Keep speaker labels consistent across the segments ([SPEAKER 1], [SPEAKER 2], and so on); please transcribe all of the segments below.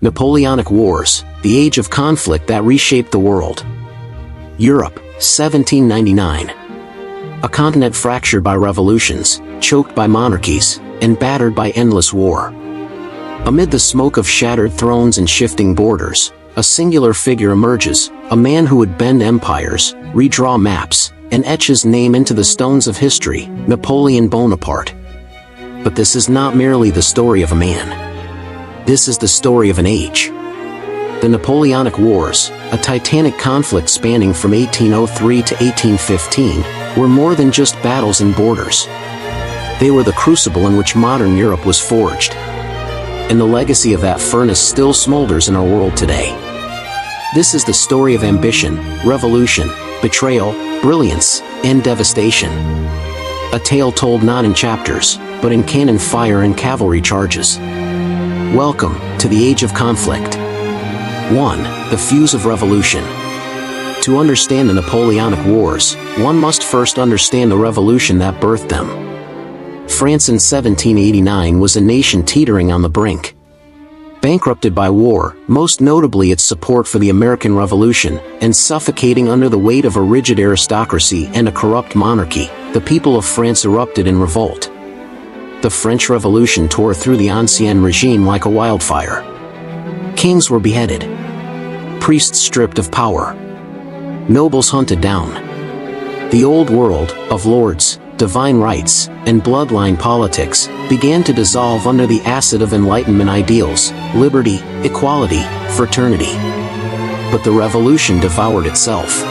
[SPEAKER 1] Napoleonic Wars, the age of conflict that reshaped the world. Europe, 1799. A continent fractured by revolutions, choked by monarchies, and battered by endless war. Amid the smoke of shattered thrones and shifting borders, a singular figure emerges, a man who would bend empires, redraw maps, and etch his name into the stones of history, Napoleon Bonaparte. But this is not merely the story of a man. This is the story of an age. The Napoleonic Wars, a titanic conflict spanning from 1803 to 1815, were more than just battles and borders. They were the crucible in which modern Europe was forged. And the legacy of that furnace still smolders in our world today. This is the story of ambition, revolution, betrayal, brilliance, and devastation. A tale told not in chapters, but in cannon fire and cavalry charges. Welcome to the Age of Conflict. 1. The Fuse of Revolution. To understand the Napoleonic Wars, one must first understand the revolution that birthed them. France in 1789 was a nation teetering on the brink. Bankrupted by war, most notably its support for the American Revolution, and suffocating under the weight of a rigid aristocracy and a corrupt monarchy, the people of France erupted in revolt. The French Revolution tore through the Ancien regime like a wildfire. Kings were beheaded. Priests stripped of power. Nobles hunted down. The old world of lords, divine rights, and bloodline politics began to dissolve under the acid of Enlightenment ideals, liberty, equality, fraternity. But the revolution devoured itself.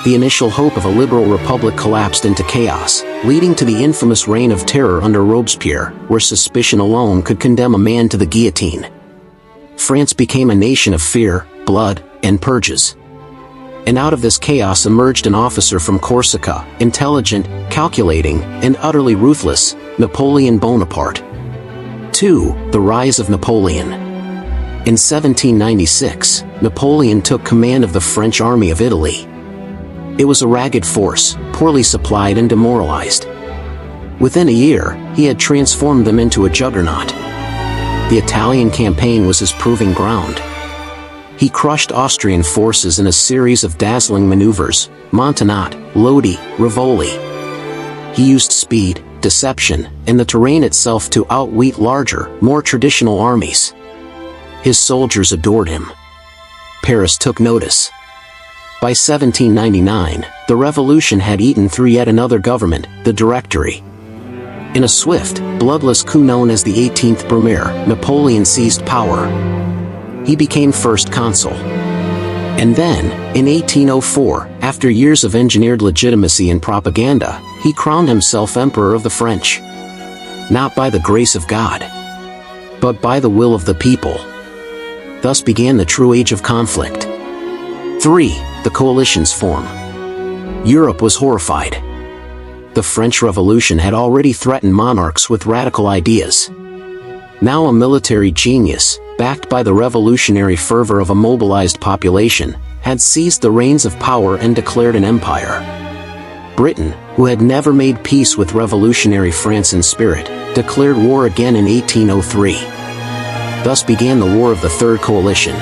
[SPEAKER 1] The initial hope of a liberal republic collapsed into chaos, leading to the infamous Reign of Terror under Robespierre, where suspicion alone could condemn a man to the guillotine. France became a nation of fear, blood, and purges. And out of this chaos emerged an officer from Corsica, intelligent, calculating, and utterly ruthless, Napoleon Bonaparte. 2. The Rise of Napoleon. In 1796, Napoleon took command of the French army of Italy. It was a ragged force, poorly supplied and demoralized. Within a year, he had transformed them into a juggernaut. The Italian campaign was his proving ground. He crushed Austrian forces in a series of dazzling maneuvers, Montenotte, Lodi, Rivoli. He used speed, deception, and the terrain itself to outwit larger, more traditional armies. His soldiers adored him. Paris took notice. By 1799, the revolution had eaten through yet another government, the Directory. In a swift, bloodless coup known as the 18th Brumaire, Napoleon seized power. He became first consul. And then, in 1804, after years of engineered legitimacy and propaganda, he crowned himself Emperor of the French. Not by the grace of God, but by the will of the people. Thus began the true age of conflict. 3. The coalitions form. Europe was horrified. The French Revolution had already threatened monarchs with radical ideas. Now a military genius, backed by the revolutionary fervor of a mobilized population, had seized the reins of power and declared an empire. Britain, who had never made peace with revolutionary France in spirit, declared war again in 1803. Thus began the War of the Third Coalition.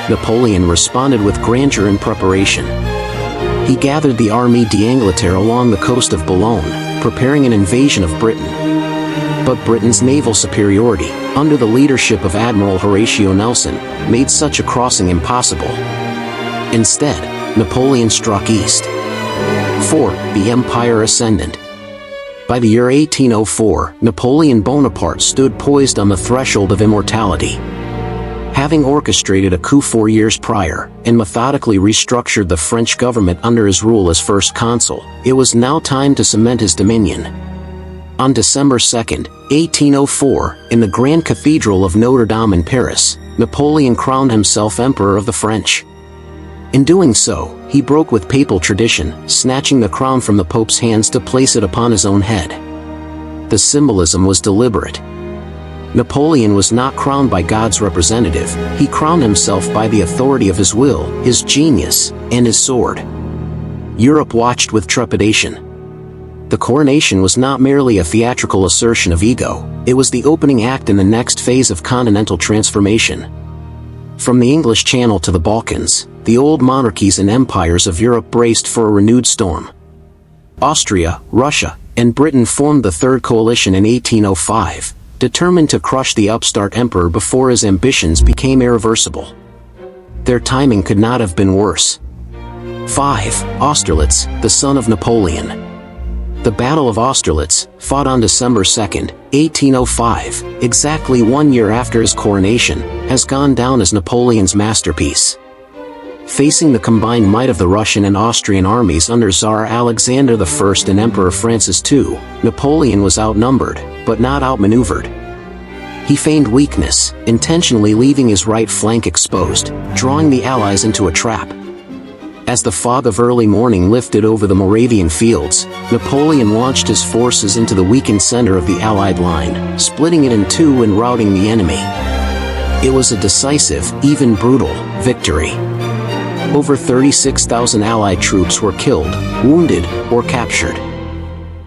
[SPEAKER 1] Napoleon responded with grandeur and preparation. He gathered the Armée d'Angleterre along the coast of Boulogne, preparing an invasion of Britain. But Britain's naval superiority, under the leadership of Admiral Horatio Nelson, made such a crossing impossible. Instead, Napoleon struck east. 4. The Empire Ascendant. By the year 1804, Napoleon Bonaparte stood poised on the threshold of immortality. Having orchestrated a coup 4 years prior, and methodically restructured the French government under his rule as first consul, it was now time to cement his dominion. On December 2, 1804, in the Grand Cathedral of Notre Dame in Paris, Napoleon crowned himself Emperor of the French. In doing so, he broke with papal tradition, snatching the crown from the Pope's hands to place it upon his own head. The symbolism was deliberate. Napoleon was not crowned by God's representative, he crowned himself by the authority of his will, his genius, and his sword. Europe watched with trepidation. The coronation was not merely a theatrical assertion of ego, it was the opening act in the next phase of continental transformation. From the English Channel to the Balkans, the old monarchies and empires of Europe braced for a renewed storm. Austria, Russia, and Britain formed the Third Coalition in 1805, determined to crush the upstart emperor before his ambitions became irreversible. Their timing could not have been worse. 5. Austerlitz, the son of Napoleon. The Battle of Austerlitz, fought on December 2, 1805, exactly 1 year after his coronation, has gone down as Napoleon's masterpiece. Facing the combined might of the Russian and Austrian armies under Tsar Alexander I and Emperor Francis II, Napoleon was outnumbered, but not outmaneuvered. He feigned weakness, intentionally leaving his right flank exposed, drawing the Allies into a trap. As the fog of early morning lifted over the Moravian fields, Napoleon launched his forces into the weakened center of the Allied line, splitting it in two and routing the enemy. It was a decisive, even brutal, victory. Over 36,000 Allied troops were killed, wounded, or captured.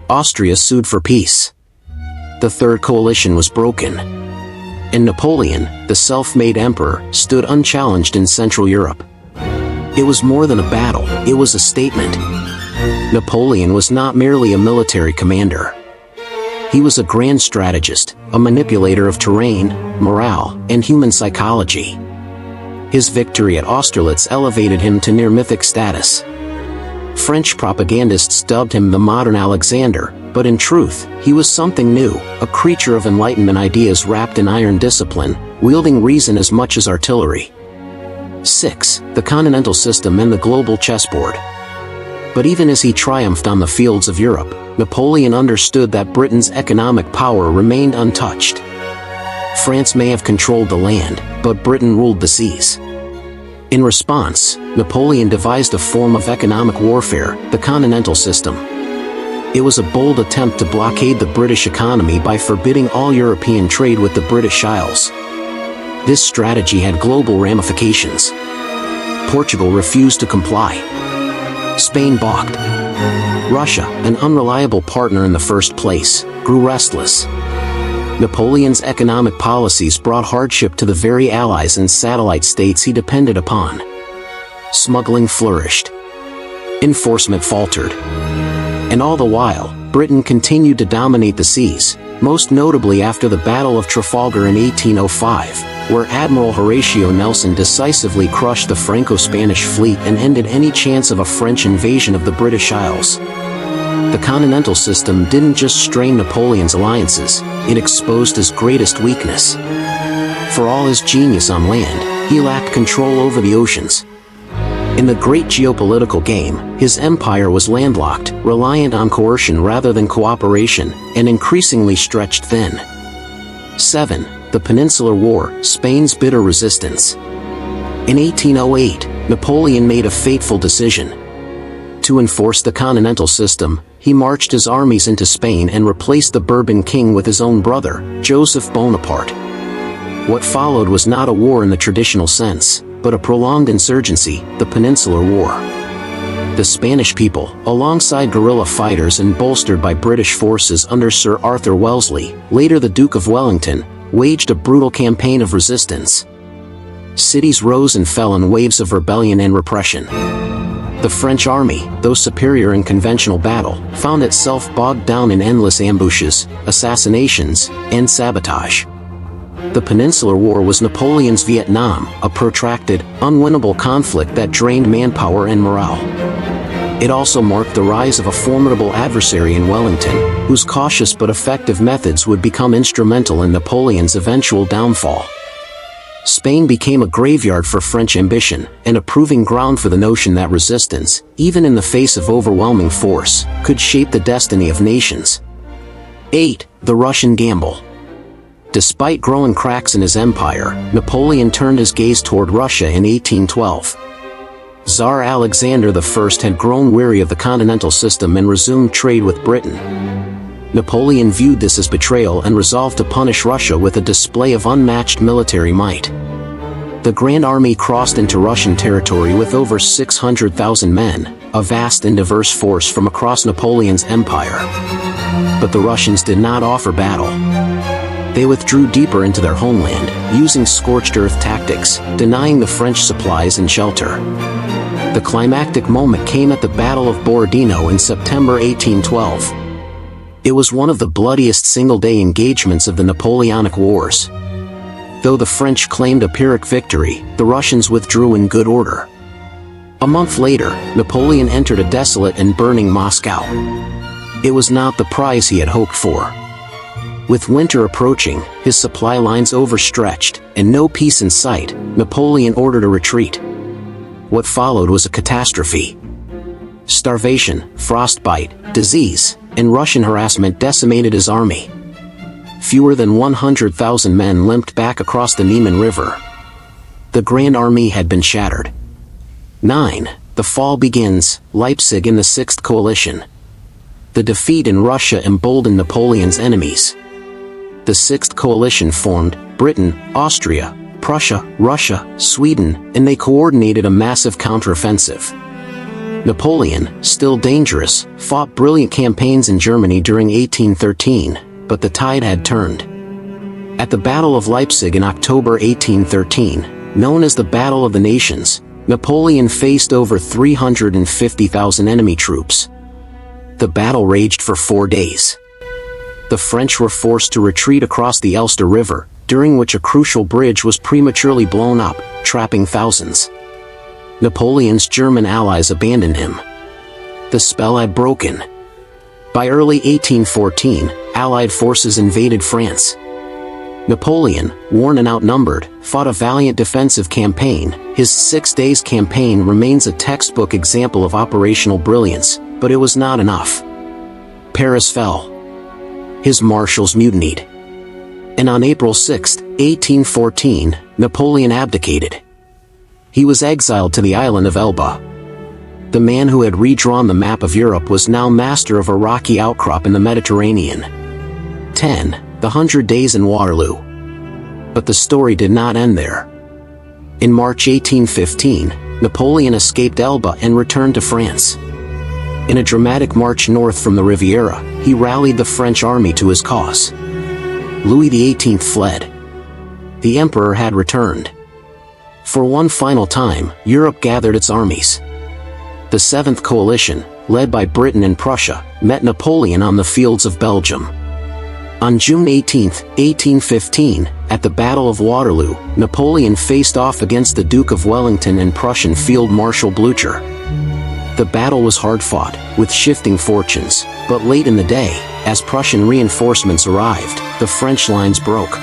[SPEAKER 1] Austria sued for peace. The Third Coalition was broken. And Napoleon, the self-made emperor, stood unchallenged in Central Europe. It was more than a battle, it was a statement. Napoleon was not merely a military commander. He was a grand strategist, a manipulator of terrain, morale, and human psychology. His victory at Austerlitz elevated him to near-mythic status. French propagandists dubbed him the modern Alexander, but in truth, he was something new, a creature of Enlightenment ideas wrapped in iron discipline, wielding reason as much as artillery. 6. The continental system and the global chessboard. But even as he triumphed on the fields of Europe, Napoleon understood that Britain's economic power remained untouched. France may have controlled the land, but Britain ruled the seas. In response, Napoleon devised a form of economic warfare, the continental system. It was a bold attempt to blockade the British economy by forbidding all European trade with the British Isles. This strategy had global ramifications. Portugal refused to comply. Spain balked. Russia, an unreliable partner in the first place, grew restless. Napoleon's economic policies brought hardship to the very allies and satellite states he depended upon. Smuggling flourished. Enforcement faltered. And all the while, Britain continued to dominate the seas, most notably after the Battle of Trafalgar in 1805, where Admiral Horatio Nelson decisively crushed the Franco-Spanish fleet and ended any chance of a French invasion of the British Isles. The continental system didn't just strain Napoleon's alliances, it exposed his greatest weakness. For all his genius on land, he lacked control over the oceans. In the great geopolitical game, his empire was landlocked, reliant on coercion rather than cooperation, and increasingly stretched thin. 7. The Peninsular War, Spain's bitter resistance. In 1808, Napoleon made a fateful decision. To enforce the continental system, he marched his armies into Spain and replaced the Bourbon king with his own brother, Joseph Bonaparte. What followed was not a war in the traditional sense, but a prolonged insurgency, the Peninsular War. The Spanish people, alongside guerrilla fighters and bolstered by British forces under Sir Arthur Wellesley, later the Duke of Wellington, waged a brutal campaign of resistance. Cities rose and fell in waves of rebellion and repression. The French army, though superior in conventional battle, found itself bogged down in endless ambushes, assassinations, and sabotage. The Peninsular War was Napoleon's Vietnam, a protracted, unwinnable conflict that drained manpower and morale. It also marked the rise of a formidable adversary in Wellington, whose cautious but effective methods would become instrumental in Napoleon's eventual downfall. Spain became a graveyard for French ambition, and a proving ground for the notion that resistance, even in the face of overwhelming force, could shape the destiny of nations. 8. The Russian gamble. Despite growing cracks in his empire, Napoleon turned his gaze toward Russia in 1812. Tsar Alexander I had grown weary of the continental system and resumed trade with Britain. Napoleon viewed this as betrayal and resolved to punish Russia with a display of unmatched military might. The Grand Army crossed into Russian territory with over 600,000 men, a vast and diverse force from across Napoleon's empire. But the Russians did not offer battle. They withdrew deeper into their homeland, using scorched earth tactics, denying the French supplies and shelter. The climactic moment came at the Battle of Borodino in September 1812. It was one of the bloodiest single-day engagements of the Napoleonic Wars. Though the French claimed a Pyrrhic victory, the Russians withdrew in good order. A month later, Napoleon entered a desolate and burning Moscow. It was not the prize he had hoped for. With winter approaching, his supply lines overstretched, and no peace in sight, Napoleon ordered a retreat. What followed was a catastrophe. Starvation, frostbite, disease, and Russian harassment decimated his army. Fewer than 100,000 men limped back across the Niemen River. The Grand Army had been shattered. 9. The fall begins, Leipzig in the Sixth Coalition. The defeat in Russia emboldened Napoleon's enemies. The Sixth Coalition formed Britain, Austria, Prussia, Russia, Sweden, and they coordinated a massive counteroffensive. Napoleon, still dangerous, fought brilliant campaigns in Germany during 1813, but the tide had turned. At the Battle of Leipzig in October 1813, known as the Battle of the Nations, Napoleon faced over 350,000 enemy troops. The battle raged for 4 days. The French were forced to retreat across the Elster River, during which a crucial bridge was prematurely blown up, trapping thousands. Napoleon's German allies abandoned him. The spell had broken. By early 1814, Allied forces invaded France. Napoleon, worn and outnumbered, fought a valiant defensive campaign. His 6 days campaign remains a textbook example of operational brilliance, but it was not enough. Paris fell. His marshals mutinied. And on April 6, 1814, Napoleon abdicated. He was exiled to the island of Elba. The man who had redrawn the map of Europe was now master of a rocky outcrop in the Mediterranean. 10. The 100 Days in Waterloo. But the story did not end there. In March 1815, Napoleon escaped Elba and returned to France. In a dramatic march north from the Riviera, he rallied the French army to his cause. Louis XVIII fled. The emperor had returned. For one final time, Europe gathered its armies. The Seventh Coalition, led by Britain and Prussia, met Napoleon on the fields of Belgium. On June 18, 1815, at the Battle of Waterloo, Napoleon faced off against the Duke of Wellington and Prussian Field Marshal Blücher. The battle was hard-fought, with shifting fortunes, but late in the day, as Prussian reinforcements arrived, the French lines broke.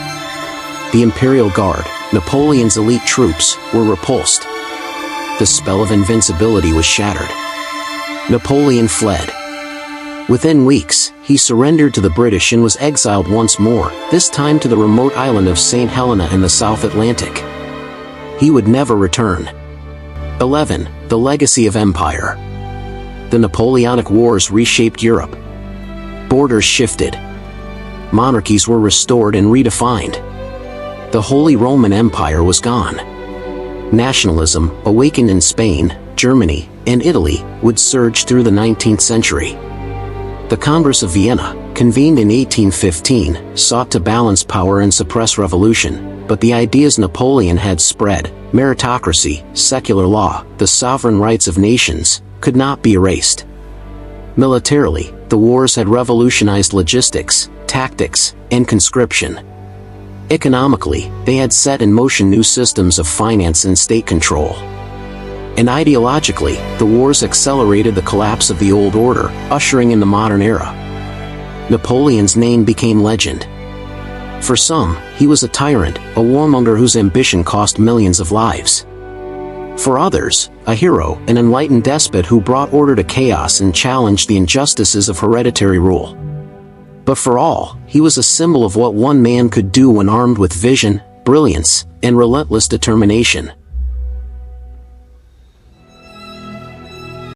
[SPEAKER 1] The Imperial Guard, Napoleon's elite troops, were repulsed. The spell of invincibility was shattered. Napoleon fled. Within weeks, he surrendered to the British and was exiled once more, this time to the remote island of St. Helena in the South Atlantic. He would never return. 11. The Legacy of Empire. The Napoleonic Wars reshaped Europe. Borders shifted. Monarchies were restored and redefined. The Holy Roman Empire was gone. Nationalism, awakened in Spain, Germany, and Italy, would surge through the 19th century. The Congress of Vienna, convened in 1815, sought to balance power and suppress revolution, but the ideas Napoleon had spread, meritocracy, secular law, the sovereign rights of nations, could not be erased. Militarily, the wars had revolutionized logistics, tactics, and conscription. Economically, they had set in motion new systems of finance and state control. And ideologically, the wars accelerated the collapse of the old order, ushering in the modern era. Napoleon's name became legend. For some, he was a tyrant, a warmonger whose ambition cost millions of lives. For others, a hero, an enlightened despot who brought order to chaos and challenged the injustices of hereditary rule. But for all, he was a symbol of what one man could do when armed with vision, brilliance, and relentless determination.